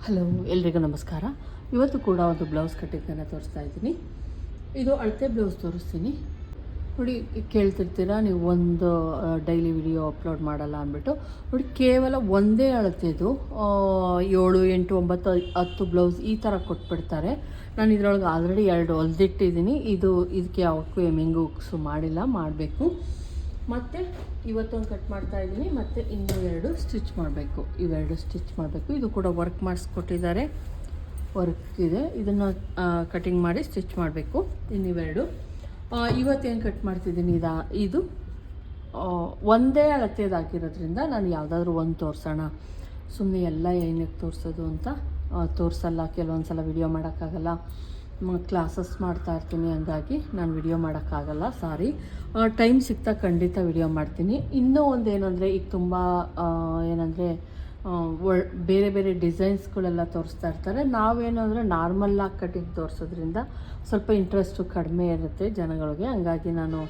Hello, ಎಲ್ರಿಗೂ ನಮಸ್ಕಾರ. ಇವತ್ತು ಕೂಡ ಒಂದು ಬ್ಲೌಸ್ ಕಟ್ಟಿಂಗನ್ನು ತೋರಿಸ್ತಾ ಇದ್ದೀನಿ. ಇದು ಅಳತೆ ಬ್ಲೌಸ್ ತೋರಿಸ್ತೀನಿ ನೋಡಿ. ಕೇಳ್ತಿರ್ತೀರ ನೀವು ಒಂದು ಡೈಲಿ ವಿಡಿಯೋ ಅಪ್ಲೋಡ್ ಮಾಡಲ್ಲ ಅಂದ್ಬಿಟ್ಟು. ನೋಡಿ, ಕೇವಲ ಒಂದೇ ಅಳತೆದು 7, 8, 9, 10 ಬ್ಲೌಸ್ ಈ ಥರ ಕೊಟ್ಬಿಡ್ತಾರೆ. ನಾನು ಇದರೊಳಗೆ ಆಲ್ರೆಡಿ 2 ಹೊಲ್ದಿಟ್ಟಿದ್ದೀನಿ. ಇದಕ್ಕೆ ಯಾವಕ್ಕೂ ಎಮ್ಮಿಂಗು ಉಕ್ಸು ಮಾಡಿಲ್ಲ, ಮಾಡಬೇಕು. ಮತ್ತು ಇವತ್ತೊಂದು ಕಟ್ ಮಾಡ್ತಾಯಿದ್ದೀನಿ, ಮತ್ತು ಇನ್ನೂ 2 ಸ್ಟಿಚ್ ಮಾಡಬೇಕು. ಇವೆರಡು ಸ್ಟಿಚ್ ಮಾಡಬೇಕು. ಇದು ಕೂಡ ವರ್ಕ್ ಮಾಡಿಸ್ಕೊಟ್ಟಿದ್ದಾರೆ, ವರ್ಕ್ ಇದೆ. ಇದನ್ನು ಕಟಿಂಗ್ ಮಾಡಿ ಸ್ಟಿಚ್ ಮಾಡಬೇಕು. ಇನ್ನಿವೆರಡು ಇವತ್ತೇನು ಕಟ್ ಮಾಡ್ತಿದ್ದೀನಿ. ಇದು ಒಂದೇ ಅಳತೆದಾಗಿರೋದ್ರಿಂದ ನಾನು ಯಾವುದಾದ್ರೂ ಒಂದು ತೋರಿಸೋಣ, ಸುಮ್ಮನೆ ಎಲ್ಲ ಏನಕ್ಕೆ ತೋರಿಸೋದು ಅಂತ ತೋರಿಸಲ್ಲ. ಕೆಲವೊಂದು ಸಲ ವಿಡಿಯೋ ಮಾಡೋಕ್ಕಾಗಲ್ಲ, ಕ್ಲಾಸಸ್ ಮಾಡ್ತಾ ಇರ್ತೀನಿ, ಹಂಗಾಗಿ ನಾನು ವಿಡಿಯೋ ಮಾಡೋಕ್ಕಾಗಲ್ಲ, ಸಾರಿ. ಟೈಮ್ ಸಿಗ್ತಾ ಖಂಡಿತ ವಿಡಿಯೋ ಮಾಡ್ತೀನಿ. ಇನ್ನೂ ಒಂದು ಏನಂದರೆ, ಈಗ ತುಂಬ ಏನಂದರೆ ಬೇರೆ ಬೇರೆ ಡಿಸೈನ್ಸ್ಗಳೆಲ್ಲ ತೋರಿಸ್ತಾ ಇರ್ತಾರೆ. ನಾವೇನಂದರೆ ನಾರ್ಮಲ್ಲಾಗಿ ಕಟಿಂಗ್ ತೋರಿಸೋದ್ರಿಂದ ಸ್ವಲ್ಪ ಇಂಟ್ರೆಸ್ಟು ಕಡಿಮೆ ಇರುತ್ತೆ ಜನಗಳಿಗೆ. ಹಂಗಾಗಿ ನಾನು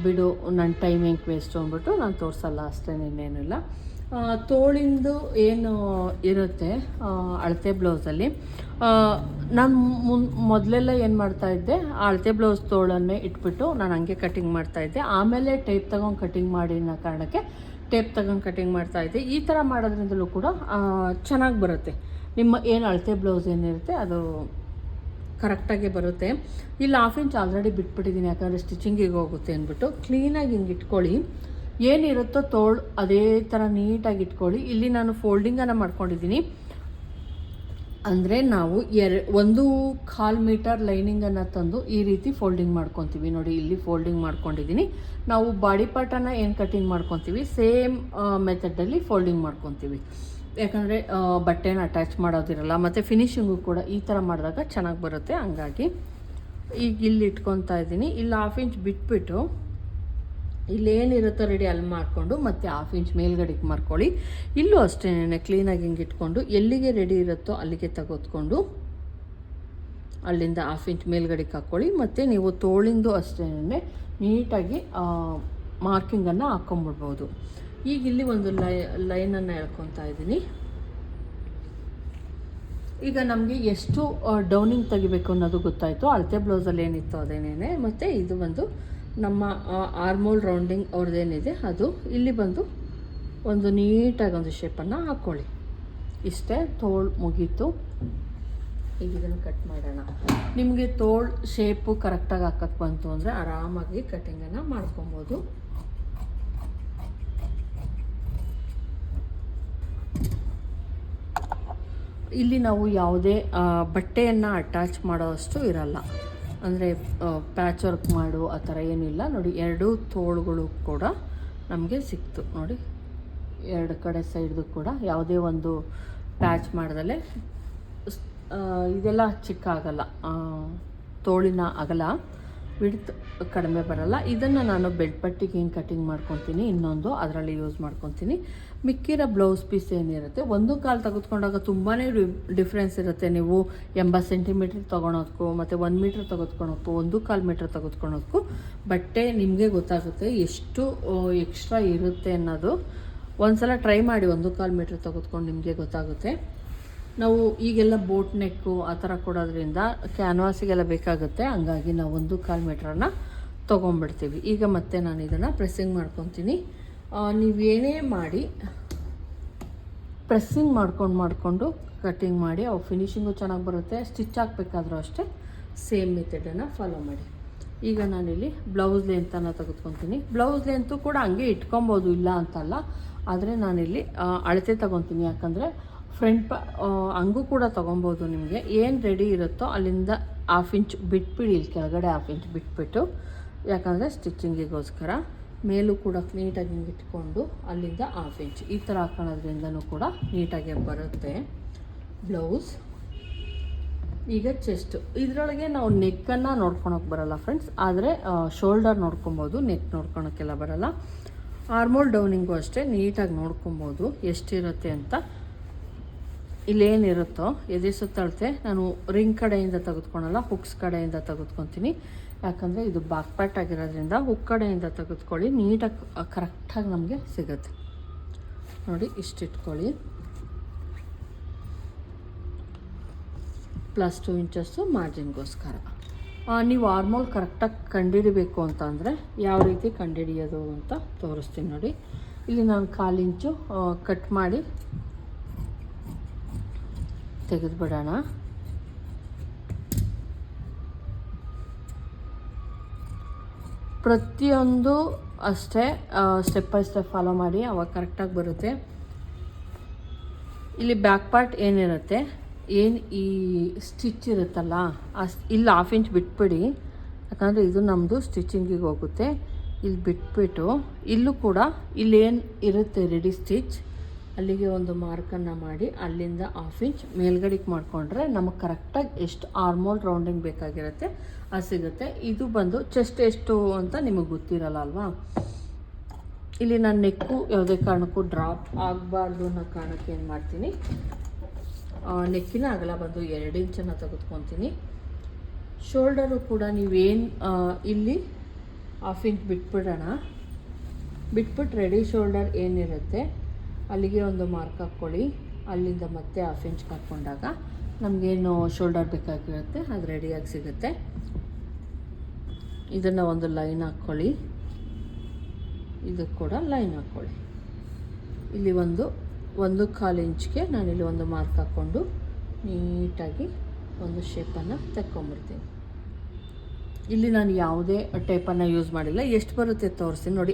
ಬಿಡು, ನನ್ನ ಟೈಮ್ ಹೆಂಗೆ ವೇಸ್ಟು ಅಂದ್ಬಿಟ್ಟು ನಾನು ತೋರಿಸಲ್ಲ ಅಷ್ಟೇ, ಇನ್ನೇನಿಲ್ಲ. ತೋಳಿಂದು ಏನು ಇರುತ್ತೆ ಅಳತೆ ಬ್ಲೌಸಲ್ಲಿ, ನಾನು ಮೊದಲೆಲ್ಲ ಏನು ಮಾಡ್ತಾಯಿದ್ದೆ, ಅಳತೆ ಬ್ಲೌಸ್ ತೋಳನ್ನೇ ಇಟ್ಬಿಟ್ಟು ನಾನು ಹಂಗೆ ಕಟಿಂಗ್ ಮಾಡ್ತಾಯಿದ್ದೆ. ಆಮೇಲೆ ಟೇಪ್ ತಗೊಂಡು ಕಟಿಂಗ್ ಮಾಡಿದ ಕಾರಣಕ್ಕೆ ಟೇಪ್ ತಗೊಂಡು ಕಟಿಂಗ್ ಮಾಡ್ತಾಯಿದ್ದೆ. ಈ ಥರ ಮಾಡೋದ್ರಿಂದಲೂ ಕೂಡ ಚೆನ್ನಾಗಿ ಬರುತ್ತೆ. ನಿಮ್ಮ ಏನು ಅಳತೆ ಬ್ಲೌಸ್ ಏನಿರುತ್ತೆ ಅದು ಕರೆಕ್ಟಾಗಿ ಬರುತ್ತೆ. ಇಲ್ಲಿ 1/2 ಇಂಚ್ ಆಲ್ರೆಡಿ ಬಿಟ್ಬಿಟ್ಟಿದ್ದೀನಿ, ಯಾಕಂದರೆ ಸ್ಟಿಚಿಂಗಿಗೆ ಹೋಗುತ್ತೆ ಅಂದ್ಬಿಟ್ಟು. ಕ್ಲೀನಾಗಿ ಹಿಂಗೆ ಇಟ್ಕೊಳ್ಳಿ, ಏನಿರುತ್ತೋ ತೋಳು ಅದೇ ಥರ ನೀಟಾಗಿ ಇಟ್ಕೊಳ್ಳಿ. ಇಲ್ಲಿ ನಾನು ಫೋಲ್ಡಿಂಗನ್ನು ಮಾಡ್ಕೊಂಡಿದ್ದೀನಿ. ಅಂದರೆ ನಾವು 1.25 ಮೀಟರ್ ಲೈನಿಂಗನ್ನು ತಂದು ಈ ರೀತಿ ಫೋಲ್ಡಿಂಗ್ ಮಾಡ್ಕೊತೀವಿ. ನೋಡಿ, ಇಲ್ಲಿ ಫೋಲ್ಡಿಂಗ್ ಮಾಡ್ಕೊಂಡಿದ್ದೀನಿ. ನಾವು ಬಾಡಿ ಪಾರ್ಟನ್ನು ಏನು ಕಟಿಂಗ್ ಮಾಡ್ಕೊತೀವಿ ಸೇಮ್ ಮೆಥಡಲ್ಲಿ ಫೋಲ್ಡಿಂಗ್ ಮಾಡ್ಕೊತೀವಿ. ಯಾಕಂದರೆ ಬಟ್ಟೆನ ಅಟ್ಯಾಚ್ ಮಾಡೋದಿರಲ್ಲ, ಮತ್ತು ಫಿನಿಶಿಂಗು ಕೂಡ ಈ ಥರ ಮಾಡಿದಾಗ ಚೆನ್ನಾಗಿ ಬರುತ್ತೆ. ಹಂಗಾಗಿ ಈಗ ಇಲ್ಲಿ ಇಟ್ಕೊತಾ ಇದ್ದೀನಿ. ಇಲ್ಲಿ 1/2 ಇಂಚ್ ಬಿಟ್ಬಿಟ್ಟು ಇಲ್ಲೇನಿರುತ್ತೋ ರೆಡಿ ಅಲ್ಲಿ ಮಾಡಿಕೊಂಡು ಮತ್ತೆ 1/2 ಇಂಚ್ ಮೇಲ್ಗಡೆಗೆ ಮಾಡ್ಕೊಳ್ಳಿ. ಇಲ್ಲೂ ಅಷ್ಟೇ ಕ್ಲೀನಾಗಿ ಹಿಂಗೆ ಇಟ್ಕೊಂಡು ಎಲ್ಲಿಗೆ ರೆಡಿ ಇರುತ್ತೋ ಅಲ್ಲಿಗೆ ತೆಗೆದುಕೊಂಡು ಅಲ್ಲಿಂದ 1/2 ಇಂಚ್ ಮೇಲ್ಗಡೆಗೆ ಹಾಕ್ಕೊಳ್ಳಿ. ಮತ್ತು ನೀವು ತೋಳಿಂದು ಅಷ್ಟೇ ನೀಟಾಗಿ ಮಾರ್ಕಿಂಗನ್ನು ಹಾಕ್ಕೊಂಬಿಡ್ಬೋದು. ಈಗ ಇಲ್ಲಿ ಒಂದು ಲೈನನ್ನು ಎಳ್ಕೊತಾ ಇದ್ದೀನಿ. ಈಗ ನಮಗೆ ಎಷ್ಟು ಡೌನಿಂಗ್ ತೆಗಿಬೇಕು ಅನ್ನೋದು ಗೊತ್ತಾಯಿತು. ಅಳತೆ ಬ್ಲೌಸಲ್ಲಿ ಏನಿತ್ತು ಅದೇನೇನೆ. ಮತ್ತು ಇದು ಬಂದು ನಮ್ಮ ಆರ್ಮೋಲ್ ರೌಂಡಿಂಗ್ ಅವ್ರದ್ದೇನಿದೆ ಅದು. ಇಲ್ಲಿ ಬಂದು ಒಂದು ನೀಟಾಗಿ ಒಂದು ಶೇಪನ್ನು ಹಾಕ್ಕೊಳ್ಳಿ. ಇಷ್ಟೇ, ತೋಳು ಮುಗೀತು. ಈಗ ಇದನ್ನು ಕಟ್ ಮಾಡೋಣ. ನಿಮಗೆ ತೋಳು ಶೇಪು ಕರೆಕ್ಟಾಗಿ ಹಾಕಕ್ಕೆ ಬಂತು ಅಂದರೆ ಆರಾಮಾಗಿ ಕಟಿಂಗನ್ನು ಮಾಡ್ಕೊಬೋದು. ಇಲ್ಲಿ ನಾವು ಯಾವುದೇ ಬಟ್ಟೆಯನ್ನು ಅಟ್ಯಾಚ್ ಮಾಡೋವಷ್ಟು ಇರಲ್ಲ, ಅಂದರೆ ಪ್ಯಾಚ್ ವರ್ಕ್ ಮಾಡು ಆ ಥರ ಏನಿಲ್ಲ. ನೋಡಿ, 2 ತೋಳುಗಳು ಕೂಡ ನಮಗೆ ಸಿಕ್ತು. ನೋಡಿ, 2 ಕಡೆ ಸೈಡ್ದು ಕೂಡ ಯಾವುದೇ ಒಂದು ಪ್ಯಾಚ್ ಮಾಡ್ದಲೆ ಇದೆಲ್ಲ ಚಿಕ್ಕ ಆಗಲ್ಲ, ತೋಳಿನ ಅಗಲ ವಿಡ್ತ್ ಕಡಿಮೆ ಬರಲ್ಲ. ಇದನ್ನು ನಾನು ಬೆಡ್ ಪಟ್ಟಿಗೆ ಹಿಂಗೆ ಕಟಿಂಗ್ ಮಾಡ್ಕೊತೀನಿ, ಇನ್ನೊಂದು ಅದರಲ್ಲಿ ಯೂಸ್ ಮಾಡ್ಕೊತೀನಿ. ಮಿಕ್ಕಿರೋ ಬ್ಲೌಸ್ ಪೀಸ್ ಏನಿರುತ್ತೆ 1/4 ತೆಗೆದುಕೊಂಡಾಗ ತುಂಬಾ ಡಿಫ್ರೆನ್ಸ್ ಇರುತ್ತೆ. ನೀವು 80 ಸೆಂಟಿಮೀಟ್ರ್ ತೊಗೊಳೋದಕ್ಕೂ ಮತ್ತು 1 ಮೀಟ್ರ್ ತೆಗೆದುಕೊಳೋಕ್ಕೂ 1/4 ಮೀಟ್ರ್ ತೆಗೆದುಕೊಳೋದಕ್ಕೂ ಬಟ್ಟೆ ನಿಮಗೆ ಗೊತ್ತಾಗುತ್ತೆ ಎಷ್ಟು ಎಕ್ಸ್ಟ್ರಾ ಇರುತ್ತೆ ಅನ್ನೋದು. ಒಂದು ಸಲ ಟ್ರೈ ಮಾಡಿ, 1/4 ಮೀಟ್ರ್ ತೆಗೆದುಕೊಂಡು ನಿಮಗೆ ಗೊತ್ತಾಗುತ್ತೆ. ನಾವು ಈಗೆಲ್ಲ ಬೋಟ್ ನೆಕ್ಕು ಆ ಥರ ಕೊಡೋದ್ರಿಂದ ಕ್ಯಾನ್ವಾಸಿಗೆಲ್ಲ ಬೇಕಾಗುತ್ತೆ. ಹಂಗಾಗಿ ನಾವು 1/4 ಮೀಟ್ರನ್ನು ತೊಗೊಂಡ್ಬಿಡ್ತೀವಿ. ಈಗ ಮತ್ತೆ ನಾನು ಇದನ್ನು ಪ್ರೆಸ್ಸಿಂಗ್ ಮಾಡ್ಕೊತೀನಿ. ನೀವೇನೇ ಮಾಡಿ ಪ್ರೆಸ್ಸಿಂಗ್ ಮಾಡಿಕೊಂಡು ಕಟಿಂಗ್ ಮಾಡಿ, ಅವು ಫಿನಿಶಿಂಗು ಚೆನ್ನಾಗಿ ಬರುತ್ತೆ. ಸ್ಟಿಚ್ ಹಾಕಬೇಕಾದ್ರೂ ಅಷ್ಟೇ ಸೇಮ್ ಮೆಥಡನ್ನು ಫಾಲೋ ಮಾಡಿ. ಈಗ ನಾನಿಲ್ಲಿ ಬ್ಲೌಸ್ ಲೆಂತನ್ನು ತೆಗೆದುಕೊತೀನಿ. ಬ್ಲೌಸ್ ಲೆಂತು ಕೂಡ ಹಂಗೆ ಇಟ್ಕೊಬೋದು, ಇಲ್ಲ ಅಂತಲ್ಲ. ಆದರೆ ನಾನಿಲ್ಲಿ ಅಳತೆ ತೊಗೊತೀನಿ, ಯಾಕಂದರೆ ಫ್ರಂಟ್ ಹಂಗೂ ಕೂಡ ತೊಗೊಬೋದು. ನಿಮಗೆ ಏನು ರೆಡಿ ಇರುತ್ತೋ ಅಲ್ಲಿಂದ 1/2 ಇಂಚ್ ಬಿಟ್ಬಿಡಿ, ಇಲ್ಲಿ ಕೆಳಗಡೆ 1/2 ಇಂಚ್ ಬಿಟ್ಬಿಟ್ಟು, ಯಾಕಂದರೆ ಸ್ಟಿಚಿಂಗಿಗೋಸ್ಕರ. ಮೇಲೂ ಕೂಡ ನೀಟಾಗಿ ಹಿಂಗೆ ಇಟ್ಕೊಂಡು ಅಲ್ಲಿಂದ 1/2 ಇಂಚ್ ಈ ಥರ ಹಾಕೋದ್ರಿಂದನೂ ಕೂಡ ನೀಟಾಗಿ ಬರುತ್ತೆ ಬ್ಲೌಸ್. ಈಗ ಚೆಸ್ಟ್, ಇದರೊಳಗೆ ನಾವು ನೆಕ್ಕನ್ನು ನೋಡ್ಕೊಳಕ್ಕೆ ಬರಲ್ಲ ಫ್ರೆಂಡ್ಸ್, ಆದರೆ ಶೋಲ್ಡರ್ ನೋಡ್ಕೊಬೋದು, ನೆಕ್ ನೋಡ್ಕೊಳಕ್ಕೆಲ್ಲ ಬರಲ್ಲ. ಆರ್ಮೋಲ್ ಡೌನಿಂಗು ಅಷ್ಟೇ ನೀಟಾಗಿ ನೋಡ್ಕೊಬೋದು ಎಷ್ಟಿರುತ್ತೆ ಅಂತ. ಇಲ್ಲೇನಿರುತ್ತೋ ಎದೆ ಸುತ್ತಳತೆ ನಾನು ರಿಂಗ್ ಕಡೆಯಿಂದ ತೆಗೆದುಕೊಳಲ್ಲ, ಹುಕ್ಸ್ ಕಡೆಯಿಂದ ತೆಗೆದುಕೊತೀನಿ. ಯಾಕಂದರೆ ಇದು ಬ್ಯಾಕ್ ಪಾರ್ಟ್ ಆಗಿರೋದ್ರಿಂದ ಹುಕ್ ಕಡೆಯಿಂದ ತೆಗೆದುಕೊಳ್ಳಿ, ನೀಟಾಗಿ ಕರೆಕ್ಟಾಗಿ ನಮಗೆ ಸಿಗುತ್ತೆ. ನೋಡಿ, ಇಷ್ಟಿಟ್ಕೊಳ್ಳಿ. +2 ಇಂಚಸ್ಸು ಮಾರ್ಜಿನ್ಗೋಸ್ಕರ. ನೀವು ಆರ್ಮೋಲ್ ಕರೆಕ್ಟಾಗಿ ಕಂಡುಹಿಡಿಬೇಕು ಅಂತಂದರೆ ಯಾವ ರೀತಿ ಕಂಡುಹಿಡಿಯೋದು ಅಂತ ತೋರಿಸ್ತೀನಿ ನೋಡಿ. ಇಲ್ಲಿ ನಾನು 1/4 ಇಂಚು ಕಟ್ ಮಾಡಿ ತೆಗೆದುಬಿಡೋಣ. ಪ್ರತಿಯೊಂದು ಅಷ್ಟೇ ಸ್ಟೆಪ್ ಬೈ ಸ್ಟೆಪ್ ಫಾಲೋ ಮಾಡಿ, ಅವಾಗ ಕರೆಕ್ಟಾಗಿ ಬರುತ್ತೆ. ಇಲ್ಲಿ ಬ್ಯಾಕ್ ಪಾರ್ಟ್ ಏನಿರುತ್ತೆ, ಏನು ಈ ಸ್ಟಿಚ್ ಇರುತ್ತಲ್ಲ, ಇಲ್ಲಿ 1/2 ಇಂಚ್ ಬಿಟ್ಬಿಡಿ, ಯಾಕಂದರೆ ಇದು ನಮ್ಮದು ಸ್ಟಿಚಿಂಗಿಗೆ ಹೋಗುತ್ತೆ. ಇಲ್ಲಿ ಬಿಟ್ಬಿಟ್ಟು ಇಲ್ಲೂ ಕೂಡ ಇಲ್ಲೇನು ಇರುತ್ತೆ ರೆಡಿ ಸ್ಟಿಚ್, ಅಲ್ಲಿಗೆ ಒಂದು ಮಾರ್ಕನ್ನು ಮಾಡಿ ಅಲ್ಲಿಂದ 1/2 ಇಂಚ್ ಮೇಲ್ಗಡೆಗೆ ಮಾಡಿಕೊಂಡ್ರೆ ನಮಗೆ ಕರೆಕ್ಟಾಗಿ ಎಷ್ಟು ಆರ್ಮೋಲ್ ರೌಂಡಿಂಗ್ ಬೇಕಾಗಿರುತ್ತೆ ಅದು ಸಿಗುತ್ತೆ. ಇದು ಬಂದು ಚೆಸ್ಟ್ ಎಷ್ಟು ಅಂತ ನಿಮಗೆ ಗೊತ್ತಿರಲ್ಲ ಅಲ್ವಾ. ಇಲ್ಲಿ ನಾನು ನೆಕ್ಕು ಯಾವುದೇ ಕಾರಣಕ್ಕೂ ಡ್ರಾಪ್ ಆಗಬಾರ್ದು ಅನ್ನೋ ಕಾರಣಕ್ಕೆ ಏನು ಮಾಡ್ತೀನಿ, ನೆಕ್ಕಿನ ಅಗಲ ಬಂದು 2 ಇಂಚನ್ನು ತೆಗೆದುಕೊತೀನಿ. ಶೋಲ್ಡರು ಕೂಡ ನೀವೇನು ಇಲ್ಲಿ 1/2 ಇಂಚ್ ಬಿಟ್ಬಿಡೋಣ. ಬಿಟ್ಬಿಟ್ಟು ರೆಡಿ ಶೋಲ್ಡರ್ ಏನಿರುತ್ತೆ ಅಲ್ಲಿಗೆ ಒಂದು ಮಾರ್ಕ್ ಹಾಕ್ಕೊಳ್ಳಿ. ಅಲ್ಲಿಂದ ಮತ್ತೆ 1/2 ಇಂಚ್ ಹಾಕ್ಕೊಂಡಾಗ ನಮಗೇನು ಶೋಲ್ಡರ್ ಬೇಕಾಗಿರುತ್ತೆ ಅದು ರೆಡಿಯಾಗಿ ಸಿಗುತ್ತೆ. ಇದನ್ನು ಒಂದು ಲೈನ್ ಹಾಕ್ಕೊಳ್ಳಿ, ಇದಕ್ಕೆ ಕೂಡ ಲೈನ್ ಹಾಕ್ಕೊಳ್ಳಿ. ಇಲ್ಲಿ ಒಂದು 1/4 ಇಂಚ್ಗೆ ನಾನಿಲ್ಲಿ ಒಂದು ಮಾರ್ಕ್ ಹಾಕ್ಕೊಂಡು ನೀಟಾಗಿ ಒಂದು ಶೇಪನ್ನು ತೆಕ್ಕೊಂಬಿಡ್ತೀನಿ. ಇಲ್ಲಿ ನಾನು ಯಾವುದೇ ಟೇಪನ್ನು ಯೂಸ್ ಮಾಡಿಲ್ಲ. ಎಷ್ಟು ಬರುತ್ತೆ ತೋರಿಸ್ತೀನಿ ನೋಡಿ.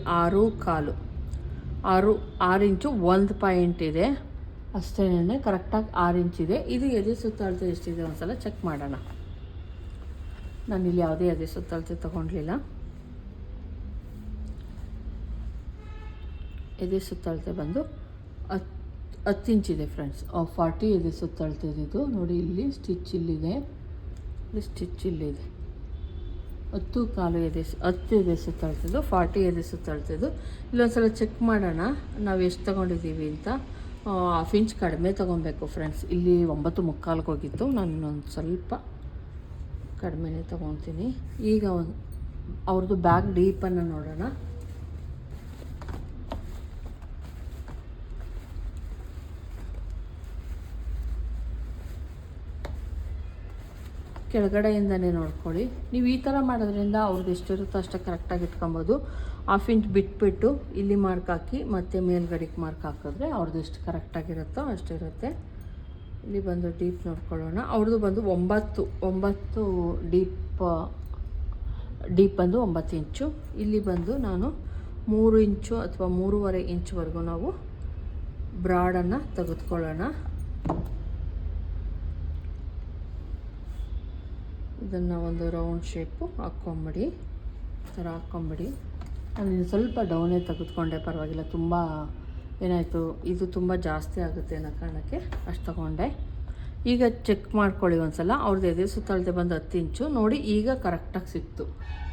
6 ಇಂಚು 1 ಪಾಯಿಂಟ್ ಇದೆ ಅಷ್ಟೇನೆ, ಕರೆಕ್ಟಾಗಿ 6 ಇಂಚ್ ಇದೆ. ಇದು ಎದೆ ಸುತ್ತಳತೆ ಎಷ್ಟಿದೆ ಒಂದ್ಸಲ ಚೆಕ್ ಮಾಡೋಣ. ನಾನಿಲ್ಲಿ ಯಾವುದೇ ಎದೆ ಸುತ್ತಳತೆ ತೊಗೊಂಡಿಲ್ಲ. ಎದೆ ಸುತ್ತಳತೆ ಬಂದು 10 ಇಂಚಿದೆ ಫ್ರೆಂಡ್ಸ್. 40 ಎದೆ ಸುತ್ತಳತೆದಿದ್ದು ನೋಡಿ. ಇಲ್ಲಿ ಸ್ಟಿಚ್ ಇಲ್ಲಿದೆ, ಸ್ಟಿಚ್ ಇಲ್ಲಿದೆ. 10 ಎದೆ ಸುತ್ತಳ್ತಿದ್ದು, 40 ಎದೆ ಸುತ್ತಳ್ತಿದ್ದು. ಇಲ್ಲೊಂದ್ಸಲ ಚೆಕ್ ಮಾಡೋಣ ನಾವು ಎಷ್ಟು ತೊಗೊಂಡಿದ್ದೀವಿ ಅಂತ. 1/2 ಇಂಚ್ ಕಡಿಮೆ ತೊಗೊಬೇಕು ಫ್ರೆಂಡ್ಸ್. ಇಲ್ಲಿ 9.75 ಹೋಗಿತ್ತು, ನಾನು ಇನ್ನೊಂದು ಸ್ವಲ್ಪ ಕಡಿಮೆನೇ ತೊಗೊತೀನಿ. ಈಗ ಅವ್ರದ್ದು ಬ್ಯಾಕ್ ಡೀಪನ್ನು ನೋಡೋಣ. ಕೆಳಗಡೆಯಿಂದನೇ ನೋಡ್ಕೊಳ್ಳಿ. ನೀವು ಈ ಥರ ಮಾಡೋದ್ರಿಂದ ಅವ್ರದ್ದು ಎಷ್ಟಿರುತ್ತೋ ಅಷ್ಟೇ ಕರೆಕ್ಟಾಗಿ ಇಟ್ಕೊಬೋದು. 1/2 ಇಂಚ್ ಬಿಟ್ಬಿಟ್ಟು ಇಲ್ಲಿ ಮಾರ್ಕ್ ಹಾಕಿ ಮತ್ತೆ ಮೇಲ್ಗಡೆಗೆ ಮಾರ್ಕ್ ಹಾಕಿದ್ರೆ ಅವ್ರದ್ದು ಎಷ್ಟು ಕರೆಕ್ಟಾಗಿರುತ್ತೋ ಅಷ್ಟಿರುತ್ತೆ. ಇಲ್ಲಿ ಬಂದು ಡೀಪ್ ನೋಡ್ಕೊಳ್ಳೋಣ. ಅವ್ರದ್ದು ಬಂದು 9 ಡೀಪ್ ಬಂದು 9 ಇಂಚು. ಇಲ್ಲಿ ಬಂದು ನಾನು 3 ಇಂಚು ಅಥವಾ 3.5 ಇಂಚ್ವರೆಗೂ ನಾವು ಬ್ರಾಡನ್ನು ತೆಗೆದುಕೊಳ್ಳೋಣ. ಇದನ್ನು ಒಂದು ರೌಂಡ್ ಶೇಪು ಹಾಕ್ಕೊಂಬಿಡಿ, ಈ ಥರ ಹಾಕ್ಕೊಂಬಿಡಿ. ನಾನು ಇನ್ನು ಸ್ವಲ್ಪ ಡೌನೇ ತೆಗೆದುಕೊಂಡೆ, ಪರವಾಗಿಲ್ಲ. ತುಂಬ ಏನಾಯಿತು, ಇದು ತುಂಬ ಜಾಸ್ತಿ ಆಗುತ್ತೆ ಅನ್ನೋ ಕಾರಣಕ್ಕೆ ಅಷ್ಟು ತೊಗೊಂಡೆ. ಈಗ ಚೆಕ್ ಮಾಡ್ಕೊಳ್ಳಿ ಒಂದ್ಸಲ. ಅವ್ರದ್ದು ಎದೆ ಸುತ್ತಳತೆ ಬಂದು 10 ಇಂಚು ನೋಡಿ. ಈಗ ಕರೆಕ್ಟಾಗಿ ಸಿಕ್ತು.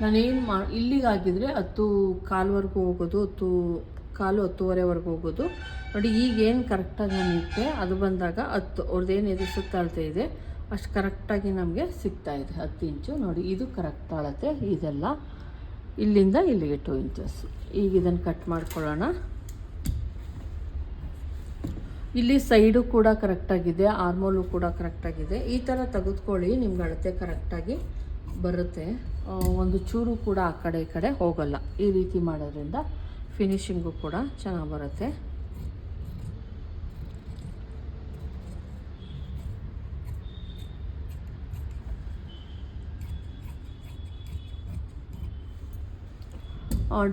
ನಾನೇನು ಇಲ್ಲಿಗಾಗಿದ್ರೆ 10.25 ಹೋಗೋದು, 10.25 ಹೋಗೋದು ನೋಡಿ. ಈಗೇನು ಕರೆಕ್ಟಾಗಿ ನಾನು ಇಟ್ಟೆ ಅದು ಬಂದಾಗ 10 ಅವ್ರದ್ದೇನು ಎದೆ ಸುತ್ತಳತೆ ಇದೆ ಅಷ್ಟು ಕರೆಕ್ಟಾಗಿ ನಮಗೆ ಸಿಗ್ತಾಯಿದೆ. 10 ಇಂಚು ನೋಡಿ. ಇದು ಕರೆಕ್ಟ್ ಅಳತೆ. ಇದೆಲ್ಲ ಇಲ್ಲಿಂದ ಇಲ್ಲಿಗೆ 2 ಇಂಚಸ್. ಈಗ ಇದನ್ನು ಕಟ್ ಮಾಡ್ಕೊಳ್ಳೋಣ. ಇಲ್ಲಿ ಸೈಡು ಕೂಡ ಕರೆಕ್ಟಾಗಿದೆ, ಆರ್ಮೋಲು ಕೂಡ ಕರೆಕ್ಟಾಗಿದೆ. ಈ ಥರ ತೆಗೆದುಕೊಳ್ಳಿ, ನಿಮ್ಗೆ ಅಳತೆ ಕರೆಕ್ಟಾಗಿ ಬರುತ್ತೆ. ಒಂದು ಚೂರು ಕೂಡ ಆ ಕಡೆ ಈ ಕಡೆ ಹೋಗಲ್ಲ. ಈ ರೀತಿ ಮಾಡೋದ್ರಿಂದ ಫಿನಿಶಿಂಗು ಕೂಡ ಚೆನ್ನಾಗಿ ಬರುತ್ತೆ.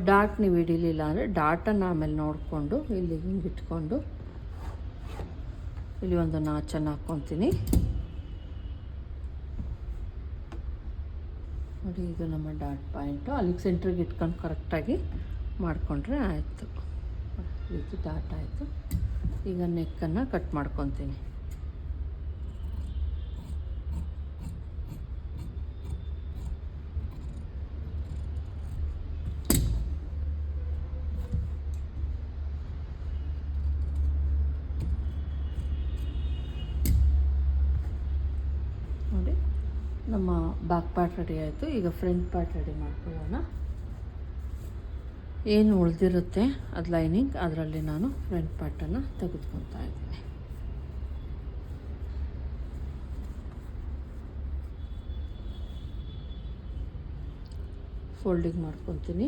ಡಾಟ್ ನೀವು ಹಿಡಿಲಿಲ್ಲ ಅಂದರೆ ಡಾಟನ್ನು ಆಮೇಲೆ ನೋಡಿಕೊಂಡು ಇಲ್ಲಿ ಹಿಂಗೆ ಇಟ್ಕೊಂಡು ಇಲ್ಲಿ ಒಂದು ನಾಚನ್ನು ಹಾಕ್ಕೊತೀನಿ ನೋಡಿ. ಇದು ನಮ್ಮ ಡಾಟ್ ಪಾಯಿಂಟು. ಅಲ್ಲಿಗೆ ಸೆಂಟ್ರಿಗೆ ಇಟ್ಕೊಂಡು ಕರೆಕ್ಟಾಗಿ ಮಾಡಿಕೊಂಡ್ರೆ ಆಯಿತು. ಇದು ಡಾಟ್ ಆಯಿತು. ಈಗ ನೆಕ್ಕನ್ನು ಕಟ್ ಮಾಡ್ಕೊತೀನಿ. ನೋಡಿ, ನಮ್ಮ ಬ್ಯಾಕ್ ಪಾರ್ಟ್ ರೆಡಿ ಆಯಿತು. ಈಗ ಫ್ರಂಟ್ ಪಾರ್ಟ್ ರೆಡಿ ಮಾಡ್ಕೊಳ್ಳೋಣ. ಏನು ಉಳಿದಿರುತ್ತೆ ಅದು ಲೈನಿಂಗ್, ಅದರಲ್ಲಿ ನಾನು ಫ್ರಂಟ್ ಪಾರ್ಟನ್ನು ತೆಗೆದುಕೊತಾ ಇದ್ದೀನಿ. ಫೋಲ್ಡಿಂಗ್ ಮಾಡ್ಕೊತೀನಿ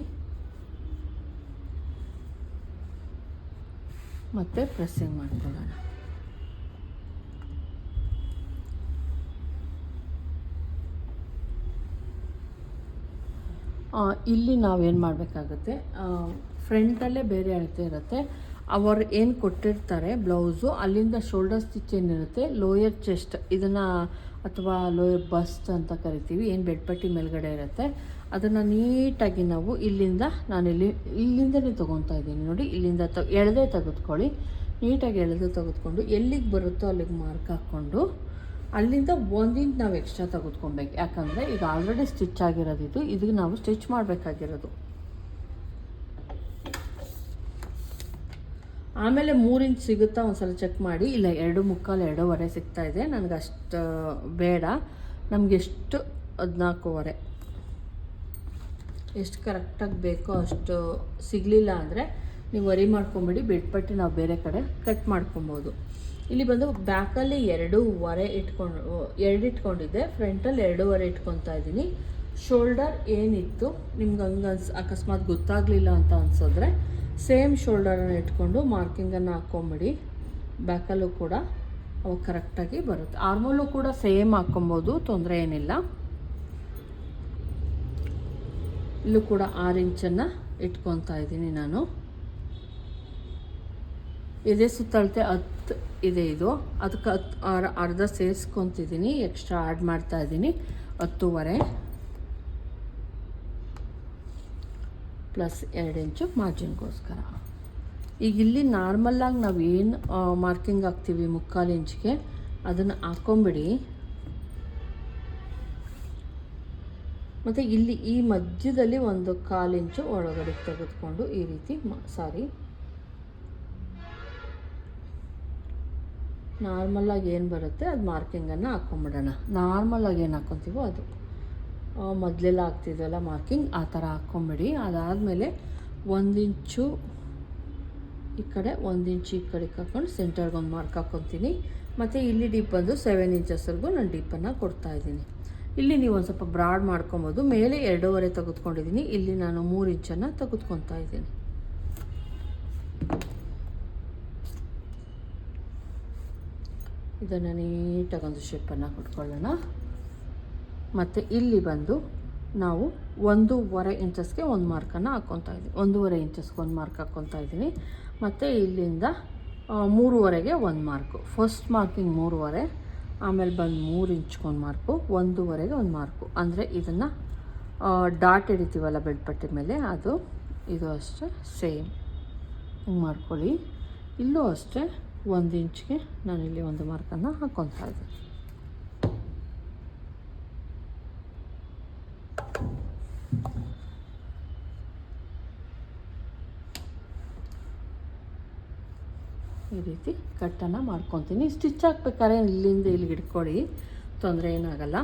ಮತ್ತು ಪ್ರೆಸ್ಸಿಂಗ್ ಮಾಡ್ಕೊಳ್ಳೋಣ. ಇಲ್ಲಿ ನಾವೇನು ಮಾಡಬೇಕಾಗುತ್ತೆ, ಫ್ರಂಟಲ್ಲೇ ಬೇರೆ ಅಳತೆ ಇರುತ್ತೆ. ಅವರು ಏನು ಕೊಟ್ಟಿರ್ತಾರೆ ಬ್ಲೌಸು, ಅಲ್ಲಿಂದ ಶೋಲ್ಡರ್ ಸ್ಟಿಚ್ ಏನಿರುತ್ತೆ, ಲೋಯರ್ ಚೆಸ್ಟ್ ಇದನ್ನು ಅಥವಾ ಲೋಯರ್ ಬಸ್ಟ್ ಅಂತ ಕರಿತೀವಿ, ಏನು ಬೆಡ್ಪಟ್ಟಿ ಮೇಲ್ಗಡೆ ಇರುತ್ತೆ, ಅದನ್ನು ನೀಟಾಗಿ ನಾವು ಇಲ್ಲಿಂದನೇ ತೊಗೊತಾ ಇದ್ದೀನಿ ನೋಡಿ. ಇಲ್ಲಿಂದ ಎಳೆದೇ ತೆಗೆದುಕೊಳ್ಳಿ, ನೀಟಾಗಿ ಎಳೆದು ತೆಗೆದುಕೊಂಡು ಎಲ್ಲಿಗೆ ಬರುತ್ತೋ ಅಲ್ಲಿಗೆ ಮಾರ್ಕ್ ಹಾಕ್ಕೊಂಡು ಅಲ್ಲಿಂದ 1 ಇಂಚ್ ನಾವು ಎಕ್ಸ್ಟ್ರಾ ತೆಗೆದುಕೊಬೇಕು. ಯಾಕಂದರೆ ಈಗ ಆಲ್ರೆಡಿ ಸ್ಟಿಚ್ ಆಗಿರೋದು ಇದಕ್ಕೆ ನಾವು ಸ್ಟಿಚ್ ಮಾಡಬೇಕಾಗಿರೋದು. ಆಮೇಲೆ 3 ಇಂಚ್ ಸಿಗುತ್ತಾ ಒಂದ್ಸಲ ಚೆಕ್ ಮಾಡಿ. ಇಲ್ಲ 2.25 2.25 ಸಿಗ್ತಾ ಇದೆ, ನನಗೆ ಅಷ್ಟು ಬೇಡ, ನಮಗೆ ಎಷ್ಟು 14.25 ಎಷ್ಟು ಕರೆಕ್ಟಾಗಿ ಬೇಕೋ ಅಷ್ಟು ಸಿಗಲಿಲ್ಲ ಅಂದರೆ ನೀವು ವರಿ ಮಾಡ್ಕೊಂಬಿಡಿ, ಬೆಡ್ಪಟ್ಟಿ ನಾವು ಬೇರೆ ಕಡೆ ಕಟ್ ಮಾಡ್ಕೊಬೋದು. ಇಲ್ಲಿ ಬಂದು ಬ್ಯಾಕಲ್ಲಿ 2.25 ಇಟ್ಕೊಂಡಿದ್ದೆ, ಫ್ರಂಟಲ್ಲಿ 2.25 ಇಟ್ಕೊತಾ ಇದ್ದೀನಿ. ಶೋಲ್ಡರ್ ಏನಿತ್ತು ನಿಮ್ಗೆ ಅಕಸ್ಮಾತ್ ಗೊತ್ತಾಗಲಿಲ್ಲ ಅಂತ ಅನ್ಸಿದ್ರೆ ಸೇಮ್ ಶೋಲ್ಡರನ್ನು ಇಟ್ಕೊಂಡು ಮಾರ್ಕಿಂಗನ್ನು ಹಾಕ್ಕೊಂಬಿಡಿ. ಬ್ಯಾಕಲ್ಲೂ ಕೂಡ ಅವು ಕರೆಕ್ಟಾಗಿ ಬರುತ್ತೆ. ಆರ್ಮಲ್ಲೂ ಕೂಡ ಸೇಮ್ ಹಾಕ್ಕೊಬೋದು, ತೊಂದರೆ ಏನಿಲ್ಲ. ಇಲ್ಲೂ ಕೂಡ 6 ಇಂಚನ್ನು ಇಟ್ಕೊತಾ ಇದ್ದೀನಿ ನಾನು. ಇದೇ ಸುತ್ತಳತೆ 10 ಇದೆ, ಇದು ಅದಕ್ಕೆ 10 ಅರ್ಧ ಸೇರಿಸ್ಕೊತಿದ್ದೀನಿ, ಎಕ್ಸ್ಟ್ರಾ ಆ್ಯಡ್ ಮಾಡ್ತಾ ಇದ್ದೀನಿ. 10.25 ಪ್ಲಸ್ 2 ಇಂಚು ಮಾರ್ಜಿನ್ಗೋಸ್ಕರ. ಈಗ ಇಲ್ಲಿ ನಾರ್ಮಲ್ಲಾಗಿ ನಾವು ಏನು ಮಾರ್ಕಿಂಗ್ ಹಾಕ್ತೀವಿ 3/4 ಇಂಚ್ಗೆ ಅದನ್ನು ಹಾಕ್ಕೊಂಬಿಡಿ. ಮತ್ತು ಇಲ್ಲಿ ಈ ಮಧ್ಯದಲ್ಲಿ 1/4 ಇಂಚು ಒಳಗಡೆ ತೆಗೆದುಕೊಂಡು ಈ ರೀತಿ ನಾರ್ಮಲಾಗಿ ಏನು ಬರುತ್ತೆ ಅದು ಮಾರ್ಕಿಂಗನ್ನು ಹಾಕ್ಕೊಂಬಿಡೋಣ. ನಾರ್ಮಲಾಗಿ ಏನು ಹಾಕ್ಕೊತೀವೋ ಅದು ಮೊದಲೆಲ್ಲ ಹಾಕ್ತಿದ್ವಲ್ಲ ಮಾರ್ಕಿಂಗ್, ಆ ಥರ ಹಾಕ್ಕೊಂಬಿಡಿ. ಅದಾದಮೇಲೆ 1 ಇಂಚು ಈ ಕಡೆ 1 ಇಂಚು ಈ ಕಡೆಗೆ ಹಾಕ್ಕೊಂಡು ಸೆಂಟರ್ಗೆ ಒಂದು ಮಾರ್ಕ್ ಹಾಕ್ಕೊತೀನಿ. ಮತ್ತು ಇಲ್ಲಿ ಡೀಪ್ ಬಂದು 7 ಇಂಚಸ್ವರೆಗೂ ನಾನು ಡೀಪನ್ನು ಕೊಡ್ತಾಯಿದ್ದೀನಿ. ಇಲ್ಲಿ ನೀವು ಒಂದು ಸ್ವಲ್ಪ ಬ್ರಾಡ್ ಮಾಡ್ಕೊಬೋದು. ಮೇಲೆ 2.25 ತೆಗೆದುಕೊಂಡಿದ್ದೀನಿ, ಇಲ್ಲಿ ನಾನು 3 ಇಂಚನ್ನು ತೆಗೆದುಕೊತಾ ಇದ್ದೀನಿ. ಇದನ್ನು ನೀಟಾಗಿ ಒಂದು ಶೇಪನ್ನು ಕೊಟ್ಕೊಳ್ಳೋಣ. ಮತ್ತು ಇಲ್ಲಿ ಬಂದು ನಾವು 1.25 ಇಂಚಸ್ಗೆ ಒಂದು ಮಾರ್ಕನ್ನು ಹಾಕ್ಕೊತಾ ಇದ್ದೀನಿ, 1.25 ಇಂಚಸ್ಗೆ ಒಂದು ಮಾರ್ಕ್ ಹಾಕ್ಕೊತಾ ಇದ್ದೀನಿ. ಮತ್ತು ಇಲ್ಲಿಂದ 3.25ಗೆ ಒಂದು ಮಾರ್ಕು, ಫಸ್ಟ್ ಮಾರ್ಕಿಂಗ್ 3.25, ಆಮೇಲೆ ಬಂದು 3 ಇಂಚ್ಗೊಂದು ಮಾರ್ಕು, 1.25ಗೆ ಒಂದು ಮಾರ್ಕು. ಅಂದರೆ ಇದನ್ನು ಡಾಟ್ ಹಿಡಿತೀವಲ್ಲ ಬೆಡ್ಪಟ್ಟಿ ಮೇಲೆ ಅದು, ಇದು ಅಷ್ಟೇ ಸೇಮ್ ಹಿಂಗೆ ಮಾಡ್ಕೊಳ್ಳಿ. ಇಲ್ಲೂ ಅಷ್ಟೇ 1 ಇಂಚ್ಗೆ ನಾನಿಲ್ಲಿ ಒಂದು ಮಾರ್ಕನ್ನು ಹಾಕ್ಕೊತಾ ಇದ್ದೀನಿ. ಈ ರೀತಿ ಕಟ್ಟನ್ನು ಮಾಡ್ಕೊತೀನಿ. ಸ್ಟಿಚ್ ಹಾಕ್ಬೇಕಾದ್ರೆ ಇಲ್ಲಿಂದ ಇಲ್ಲಿಗೆ ಹಿಡ್ಕೊಳ್ಳಿ, ತೊಂದರೆ ಏನಾಗಲ್ಲ.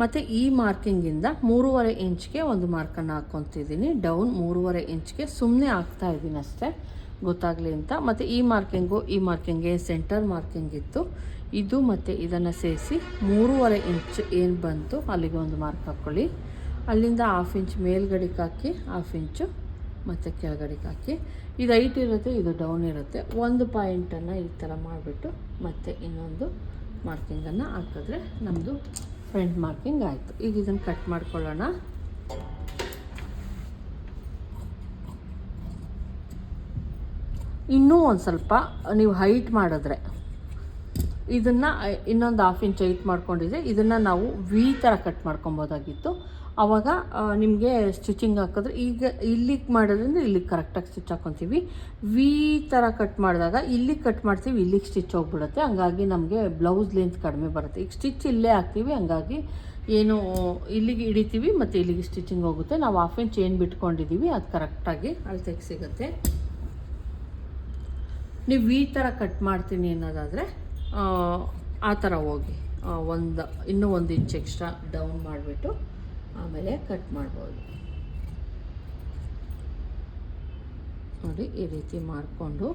ಮತ್ತು ಈ ಮಾರ್ಕಿಂಗಿಂದ 3.25 ಇಂಚ್ಗೆ ಒಂದು ಮಾರ್ಕನ್ನು ಹಾಕ್ಕೊತಿದ್ದೀನಿ, ಡೌನ್ 3.25 ಇಂಚ್ಗೆ ಸುಮ್ಮನೆ ಹಾಕ್ತಾ ಇದ್ದೀನಿ ಅಷ್ಟೇ, ಗೊತ್ತಾಗಲಿ ಅಂತ. ಮತ್ತು ಈ ಮಾರ್ಕಿಂಗ್ಗೆ ಸೆಂಟರ್ ಮಾರ್ಕಿಂಗ್ ಇತ್ತು, ಇದು ಮತ್ತು ಇದನ್ನು ಸೇರಿಸಿ 3.25 ಇಂಚ್ ಏನು ಬಂತು ಅಲ್ಲಿಗೆ ಒಂದು ಮಾರ್ಕ್ ಹಾಕ್ಕೊಳ್ಳಿ. ಅಲ್ಲಿಂದ 1/2 ಇಂಚ್ ಮೇಲ್ಗಡೆಗೆ ಹಾಕಿ, 1/2 ಇಂಚು ಮತ್ತು ಕೆಳಗಡೆಗೆ ಹಾಕಿ. ಇದು ಹೈಟ್ ಇರುತ್ತೆ, ಇದು ಡೌನ್ ಇರುತ್ತೆ. ಒಂದು ಪಾಯಿಂಟನ್ನು ಈ ಥರ ಮಾಡಿಬಿಟ್ಟು ಮತ್ತು ಇನ್ನೊಂದು ಮಾರ್ಕಿಂಗನ್ನು ಹಾಕಿದ್ರೆ ನಮ್ಮದು ಫ್ರಂಟ್ ಮಾರ್ಕಿಂಗ್ ಆಯಿತು. ಈಗ ಇದನ್ನು ಕಟ್ ಮಾಡ್ಕೊಳ್ಳೋಣ. ಇನ್ನೂ ಒಂದು ಸ್ವಲ್ಪ ನೀವು ಹೈಟ್ ಮಾಡಿದ್ರೆ ಇದನ್ನು ಇನ್ನೊಂದು 1/2 ಇಂಚ್ ಹೈಟ್ ಮಾಡ್ಕೊಂಡಿದ್ರೆ ಇದನ್ನು ನಾವು ವಿ ಥರ ಕಟ್ ಮಾಡ್ಕೊಬೋದಾಗಿತ್ತು. ಆವಾಗ ನಿಮಗೆ ಸ್ಟಿಚಿಂಗ್ ಹಾಕಿದ್ರೆ, ಈಗ ಇಲ್ಲಿಗೆ ಮಾಡೋದ್ರಿಂದ ಇಲ್ಲಿಗೆ ಕರೆಕ್ಟಾಗಿ ಸ್ಟಿಚ್ ಹಾಕ್ಕೊತೀವಿ. ವಿ ಥರ ಕಟ್ ಮಾಡಿದಾಗ ಇಲ್ಲಿಗೆ ಕಟ್ ಮಾಡ್ತೀವಿ, ಇಲ್ಲಿಗೆ ಸ್ಟಿಚ್ ಹೋಗ್ಬಿಡುತ್ತೆ, ಹಂಗಾಗಿ ನಮಗೆ ಬ್ಲೌಸ್ ಲೆಂತ್ ಕಡಿಮೆ ಬರುತ್ತೆ. ಈಗ ಸ್ಟಿಚ್ ಇಲ್ಲೇ ಹಾಕ್ತೀವಿ, ಹಂಗಾಗಿ ಏನು ಇಲ್ಲಿಗೆ ಹಿಡಿತೀವಿ ಮತ್ತು ಇಲ್ಲಿಗೆ ಸ್ಟಿಚಿಂಗ್ ಹೋಗುತ್ತೆ. ನಾವು 1/2 ಇಂಚ್ ಏನು ಬಿಟ್ಕೊಂಡಿದ್ದೀವಿ ಅದು ಕರೆಕ್ಟಾಗಿ ಅಳತೆಗೆ ಸಿಗುತ್ತೆ. ನೀವು ವಿ ಥರ ಕಟ್ ಮಾಡ್ತೀನಿ ಅನ್ನೋದಾದರೆ ಆ ಥರ ಹೋಗಿ ಇನ್ನೂ 1 ಇಂಚ್ ಎಕ್ಸ್ಟ್ರಾ ಡೌನ್ ಮಾಡಿಬಿಟ್ಟು ಆಮೇಲೆ ಕಟ್ ಮಾಡ್ಬೋದು. ನೋಡಿ ಈ ರೀತಿ ಮಾಡಿಕೊಂಡು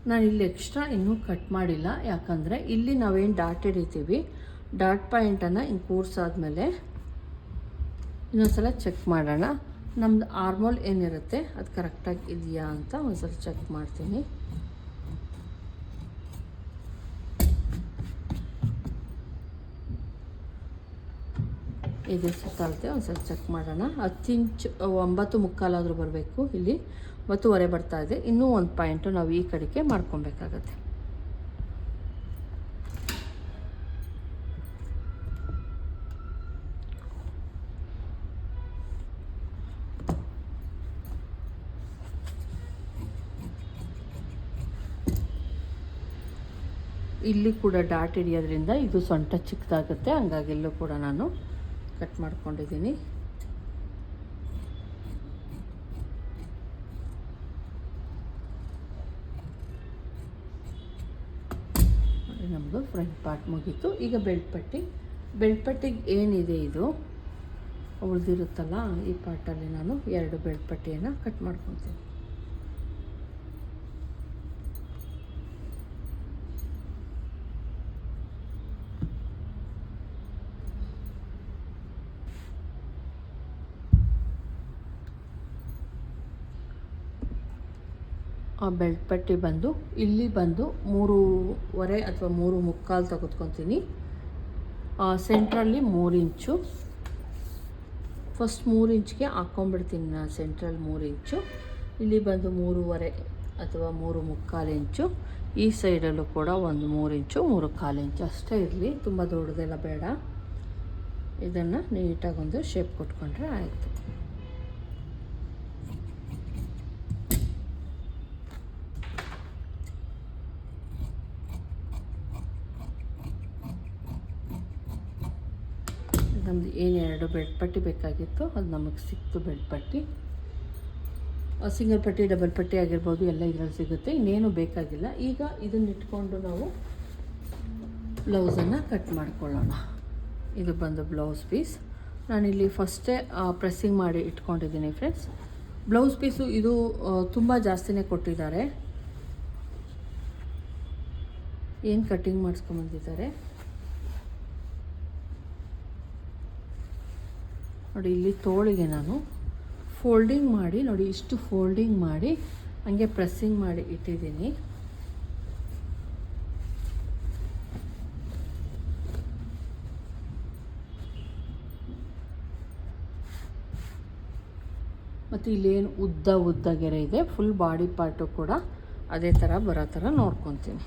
ನಾನು ಇಲ್ಲಿ ಎಕ್ಸ್ಟ್ರಾ ಇನ್ನೂ ಕಟ್ ಮಾಡಿಲ್ಲ, ಯಾಕಂದರೆ ಇಲ್ಲಿ ನಾವೇನು ಡಾಟ್ ಹಿಡಿತೀವಿ, ಡಾಟ್ ಪಾಯಿಂಟನ್ನು ಹಿಂಗೆ ಕೂರ್ಸಾದ್ಮೇಲೆ ಇನ್ನೊಂದ್ಸಲ ಚೆಕ್ ಮಾಡೋಣ. ನಮ್ಮದು ಆರ್ಮೋಲ್ ಏನಿರುತ್ತೆ ಅದು ಕರೆಕ್ಟಾಗಿ ಇದೆಯಾ ಅಂತ ಒಂದ್ಸಲ ಚೆಕ್ ಮಾಡ್ತೀನಿ. ಇದು ಸುತ್ತಾಗುತ್ತೆ, ಒಂದ್ಸಲ ಚೆಕ್ ಮಾಡೋಣ. 10 ಇಂಚ್ 9.25 ಬರಬೇಕು, ಇಲ್ಲಿ 9.25 ಬರ್ತಾ ಇದೆ. ಇನ್ನೂ ಒಂದು ಪಾಯಿಂಟು ನಾವು ಈ ಕಡೆಗೆ ಮಾಡ್ಕೊಬೇಕಾಗತ್ತೆ. ಇಲ್ಲಿ ಕೂಡ ಡಾಟ್ ಹಿಡಿಯೋದ್ರಿಂದ ಇದು ಸೊಂಟ ಚಿಕ್ಕದಾಗುತ್ತೆ, ಹಂಗಾಗಿ ಇಲ್ಲೂ ಕೂಡ ನಾನು ಕಟ್ ಮಾಡ್ಕೊಂಡಿದ್ದೀನಿ. ನಮ್ಮದು ಫ್ರಂಟ್ ಪಾರ್ಟ್ ಮುಗೀತು. ಈಗ ಬೆಲ್ಟ್ ಪಟ್ಟಿಗೆ ಏನಿದೆ ಇದು ಉಳಿದಿರುತ್ತಲ್ಲ, ಈ ಪಾರ್ಟಲ್ಲಿ ನಾನು 2 ಬೆಲ್ಟ್ ಪಟ್ಟಿಯನ್ನು ಕಟ್ ಮಾಡ್ಕೊತೀನಿ. ಆ ಬೆಲ್ಟ್ ಪಟ್ಟಿ ಬಂದು ಇಲ್ಲಿ ಬಂದು 3.25 ಅಥವಾ 3.25 ತೆಗೆದುಕೊತೀನಿ. ಸೆಂಟ್ರಲ್ಲಿ 3 ಇಂಚು, ಫಸ್ಟ್ 3 ಇಂಚ್ಗೆ ಹಾಕ್ಕೊಂಡ್ಬಿಡ್ತೀನಿ ನಾನು. ಸೆಂಟ್ರಲ್ಲಿ 3 ಇಂಚು, ಇಲ್ಲಿ ಬಂದು 3.25 ಅಥವಾ 3.25 ಇಂಚು, ಈ ಸೈಡಲ್ಲೂ ಕೂಡ ಒಂದು 3 ಇಂಚು 3.25 ಇಂಚು ಅಷ್ಟೇ ಇರಲಿ, ತುಂಬ ದೊಡ್ಡದೆಲ್ಲ ಬೇಡ. ಇದನ್ನು ನೀಟಾಗಿ ಒಂದು ಶೇಪ್ ಕೊಟ್ಕೊಂಡ್ರೆ ಆಯಿತು. ನಮ್ಮದು ಏನು 2 ಬೆಲ್ಟ್ ಪಟ್ಟಿ ಬೇಕಾಗಿತ್ತು ಅದು ನಮಗೆ ಸಿಕ್ತು. ಬೆಲ್ಟ್ ಪಟ್ಟಿ ಸಿಂಗಲ್ ಪಟ್ಟಿ, ಡಬಲ್ ಪಟ್ಟಿ ಆಗಿರ್ಬೋದು, ಎಲ್ಲ ಇದರಲ್ಲಿ ಸಿಗುತ್ತೆ, ಇನ್ನೇನು ಬೇಕಾಗಿಲ್ಲ. ಈಗ ಇದನ್ನ ಇಟ್ಕೊಂಡು ನಾವು ಬ್ಲೌಸನ್ನು ಕಟ್ ಮಾಡ್ಕೊಳ್ಳೋಣ. ಇದು ಬಂದು ಬ್ಲೌಸ್ ಪೀಸ್. ನಾನಿಲ್ಲಿ ಫಸ್ಟೇ ಪ್ರೆಸ್ಸಿಂಗ್ ಮಾಡಿ ಇಟ್ಕೊಂಡಿದ್ದೀನಿ ಫ್ರೆಂಡ್ಸ್. ಬ್ಲೌಸ್ ಪೀಸು ಇದು ತುಂಬ ಜಾಸ್ತಿನೇ ಕೊಟ್ಟಿದ್ದಾರೆ. ಏನು ಕಟ್ಟಿಂಗ್ ಮಾಡಿಸ್ಕೊಂಬಂದಿದ್ದಾರೆ ನೋಡಿ. ಇಲ್ಲಿ ತೋಳಿಗೆ ನಾನು ಫೋಲ್ಡಿಂಗ್ ಮಾಡಿ ನೋಡಿ, ಇಷ್ಟು ಫೋಲ್ಡಿಂಗ್ ಮಾಡಿ ಹಂಗೆ ಪ್ರೆಸ್ಸಿಂಗ್ ಮಾಡಿ ಇಟ್ಟಿದ್ದೀನಿ. ಮತ್ತು ಇಲ್ಲೇನು ಉದ್ದ ಗೆರೆ ಇದೆ, ಫುಲ್ ಬಾಡಿ ಪಾರ್ಟು ಕೂಡ ಅದೇ ಥರ ಬರೋ ಥರ ನೋಡ್ಕೊತೀನಿ.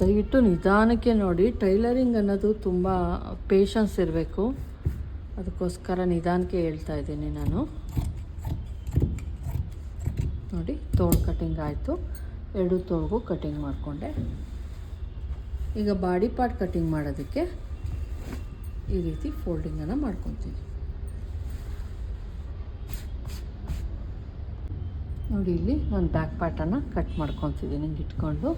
ದಯವಿಟ್ಟು ನಿಧಾನಕ್ಕೆ ನೋಡಿ. ಟೈಲರಿಂಗ್ ಅನ್ನೋದು ತುಂಬ ಪೇಷನ್ಸ್ ಇರಬೇಕು, ಅದಕ್ಕೋಸ್ಕರ ನಿಧಾನಕ್ಕೆ ಹೇಳ್ತಾ ಇದ್ದೀನಿ ನಾನು. ನೋಡಿ, ತೋಳು ಕಟಿಂಗ್ ಆಯಿತು, 2 ತೋಳಿಗೂ ಕಟಿಂಗ್ ಮಾಡಿಕೊಂಡೆ. ಈಗ ಬಾಡಿ ಪಾರ್ಟ್ ಕಟಿಂಗ್ ಮಾಡೋದಕ್ಕೆ ಈ ರೀತಿ ಫೋಲ್ಡಿಂಗನ್ನು ಮಾಡ್ಕೊತೀನಿ. ನೋಡಿ, ಇಲ್ಲಿ ನಾನು ಬ್ಯಾಕ್ ಪಾರ್ಟನ್ನು ಕಟ್ ಮಾಡ್ಕೊತಿದ್ದೀನಿ ಹಿಂಗೆ ಇಟ್ಕೊಂಡು.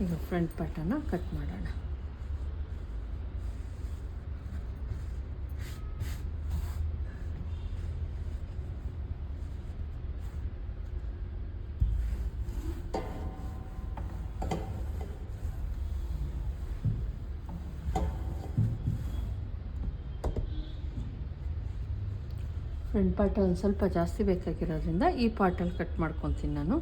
ಈಗ ಫ್ರಂಟ್ ಪಾರ್ಟನ್ನು ಕಟ್ ಮಾಡೋಣ. ಫ್ರಂಟ್ ಪಾರ್ಟ್ ಒಂದು ಸ್ವಲ್ಪ ಜಾಸ್ತಿ ಬೇಕಾಗಿರೋದ್ರಿಂದ ಈ ಪಾರ್ಟಲ್ಲಿ ಕಟ್ ಮಾಡ್ಕೊತೀನಿ ನಾನು.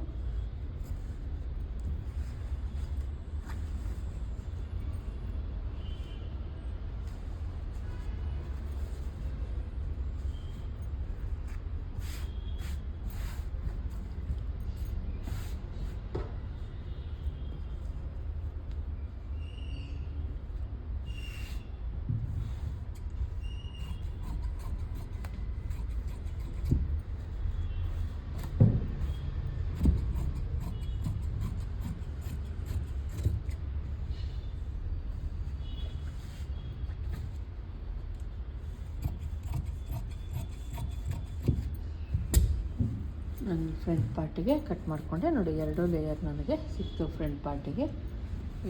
ನನ್ನ ಫ್ರಂಟ್ ಪಾರ್ಟಿಗೆ ಕಟ್ ಮಾಡಿಕೊಂಡೆ ನೋಡಿ. 2 ಲೇಯರ್ ನನಗೆ ಸಿಕ್ತು ಫ್ರಂಟ್ ಪಾರ್ಟಿಗೆ.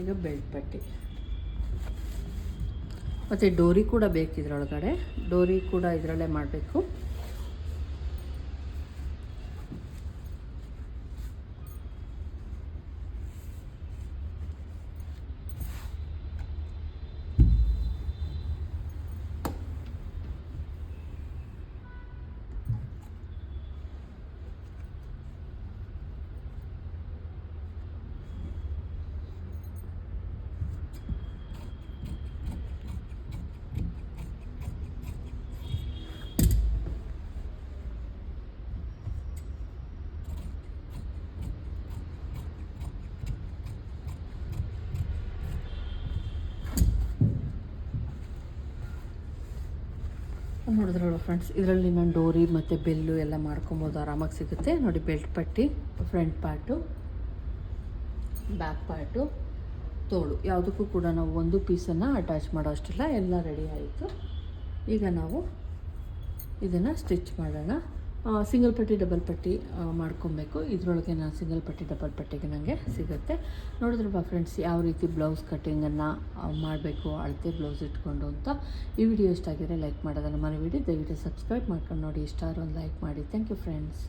ಈಗ ಬೆಲ್ಟ್ ಪಟ್ಟಿ ಮತ್ತು ಡೋರಿ ಕೂಡ ಬೇಕು ಇದರೊಳಗಡೆ. ಡೋರಿ ಕೂಡ ಇದರಲ್ಲೇ ಮಾಡಬೇಕು. ನೋಡಿದ್ರಲ್ಲ ಫ್ರೆಂಡ್ಸ್, ಇದರಲ್ಲಿ ನಾನು ಡೋರಿ ಮತ್ತು ಬೆಲ್ಲು ಎಲ್ಲ ಮಾಡ್ಕೊಬೋದು, ಆರಾಮಾಗಿ ಸಿಗುತ್ತೆ ನೋಡಿ. ಬೆಲ್ಟ್ ಪಟ್ಟಿ, ಫ್ರಂಟ್ ಪಾರ್ಟು, ಬ್ಯಾಕ್ ಪಾರ್ಟು, ತೋಳು ಯಾವುದಕ್ಕೂ ಕೂಡ ನಾವು ಒಂದು ಪೀಸನ್ನು ಅಟ್ಯಾಚ್ ಮಾಡೋ ಅಷ್ಟಿಲ್ಲ. ಎಲ್ಲ ರೆಡಿ ಆಯಿತು. ಈಗ ನಾವು ಇದನ್ನು ಸ್ಟಿಚ್ ಮಾಡೋಣ. ಸಿಂಗಲ್ ಪಟ್ಟಿ ಡಬಲ್ ಪಟ್ಟಿ ಮಾಡ್ಕೊಬೇಕು. ಇದರೊಳಗೆ ನಾನು ಸಿಂಗಲ್ ಪಟ್ಟಿ ಡಬಲ್ ಪಟ್ಟಿಗೆ ನನಗೆ ಸಿಗುತ್ತೆ. ನೋಡಿದ್ರಪ್ಪ ಫ್ರೆಂಡ್ಸ್, ಯಾವ ರೀತಿ ಬ್ಲೌಸ್ ಕಟ್ಟಿಂಗನ್ನು ಮಾಡಬೇಕು ಅಳತೆ ಬ್ಲೌಸ್ ಇಟ್ಕೊಂಡು ಅಂತ. ಈ ವಿಡಿಯೋ ಇಷ್ಟ ಆಗಿದ್ರೆ ಲೈಕ್ ಮಾಡೋದನ್ನು ಮರಿಬೇಡಿ. ದಯವಿಟ್ಟು ಸಬ್ಸ್ಕ್ರೈಬ್ ಮಾಡ್ಕೊಂಡು ನೋಡಿ. ಇಷ್ಟ ಒಂದು ಲೈಕ್ ಮಾಡಿ. Thank you friends.